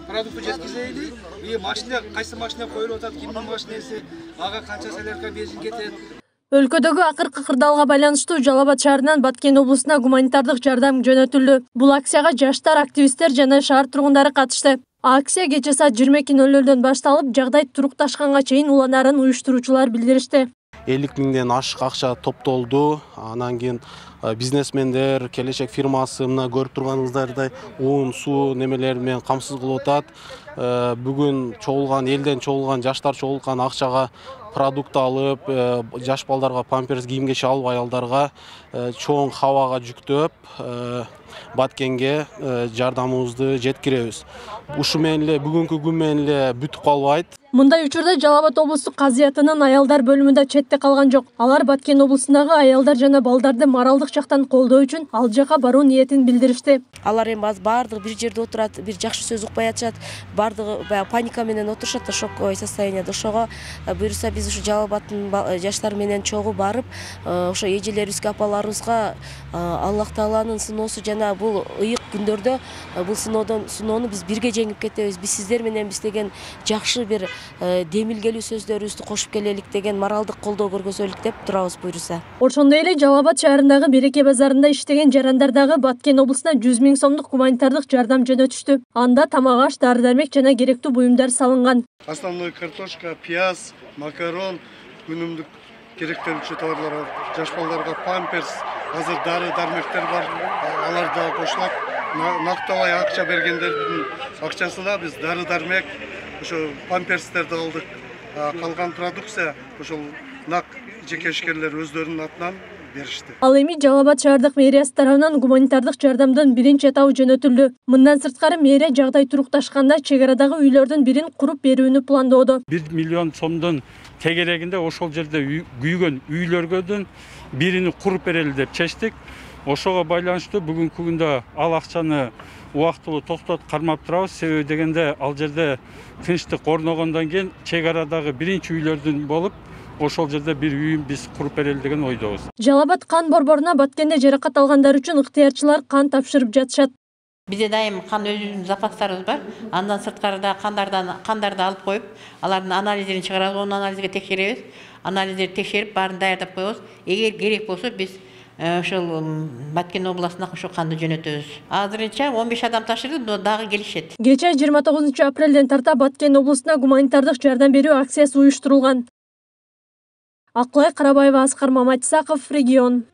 продукты жеткизели. И машина, кайсы машина коюлуп атат, кимдин машинеси, ага канча солярка бензин кетет. Өлкөдөгү акыркы кырдаалга байланыштуу Жалал Абад шаарынан Баткен облусуна гуманитардык жардам жөнөтүлдү. Бул акцияга жаштар, активисттер жана шаар тургундары катышты. Акция кече саат 22:00 башталып, жагдай турукташканга чейин уланарын уюштуруучулар билдиришти. 50 миңден ашык акча топтолду. Анан кийин бизнесмендер, келечек фирмасы мына көрүп турганыңыздардай уун, суу немелер менен камсыз кылып атат. Бүгүн чогулган, элден чогулган, жаштар чогулган акчага продукт алып, жаш балдарга памперс кийим кече алып, аялдарга чоң хабага жүктөп, Баткенге жардамыбызды жеткиребиз. Ушу менен эле бүгүнкү күн менен эле бүтүп калбайт. Мындай учурда Жалал Абад облустук казыятынын аялдар бөлүмүндө четте калган жок. Алар Баткен облусундагы аялдар жана балдарды моралдык жактан колдоо үчүн ал жака баруу ниетин билдиришти. Алар эми баардыгы бир жерде отурат, бир жакшы сөз укпай атышат, баардыгы паника менен отурушат, шоковой состоянияда. Ошого буюрса биз ушу Жалал Абадтын жаштары менен чогуу барып, ошо эжелерибизге, апаларыбызга Аллах Тааланын сыноосу жана бул ыйык күндөрдө бул сыноону биз бирге жеңип кетебиз. Биз сиздер менен биз деген жакшы бир демилгелүү сөздөрүбүздү кошуп келелик деген моралдык колдоо көргөзөлүк деп турабыз буюрса. Ошондой эле Жалал Абад шаарындагы Береке базарында иштеген жарандар дагы Баткен облусуна 100 000 сомдук гуманитардык жардам жөнөтүштү. Анда тамак-аш, дары-дармек жана керектүү буюмдар салынган. Основной картошка, пияз, макарон, күнүмдүк керектелүүчү товарлар бар. Жаш балдарга памперс, азыр дары-дармектер бар. Алар да кошулат. Нактабай акча бергендердин акчасына биз дары-дармек, ошо памперстерди алдык. Калган продукция ошол нак жеке ишкерлер өздөрүнүн атынан беришти. Ал эми Жалал Абад шаардык мэриясы тарабынан гуманитардык жардамдын биринчи этабы жөнөтүлдү. Мындан сырткары мэрия жагдай турукташканда чек арадагы үйлөрдүн бирин куруп берүүнү пландоодо. 1 миллион сомдун тегерегинде ошол жерде күйгөн үйлөргөдөн бирини куруп берели деп чечтик. Ошого байланыштуу бүгүнкү күндө ал акчаны убактылуу токтотуп кармап турабыз. Себеби дегенде ал жерде тынчтык орногондон кийин чек арадагы биринчи үйлөрдүн болуп, ошол жерде бир үйүн биз куруп берели деген ойдобуз. Жалал Абад кан борборуна Баткенде жаракат алгандар үчүн ыктыярчылар кан тапшырып жатышат. Bizde daim kan özümüzün zapaslarımız var. Andan sırtkarıda kandарды alıp koyup, aların analizlerini çıkarırız, onun analizine tekşeriyoruz. Analizleri tekşerip, barını dayardap koyuyoruz. Eğer gerek olsa biz şu Batken oblasına şu kandı jönötөбүз. Azırınca 15 adam taşırdı, dağı gelişet. Geçe 29 aprelden tarta Баткен облусуна гуманитардык жардам берүү акциясы уюштурулган. Акылай Карабаева, Аскар Маматисаков, Регион.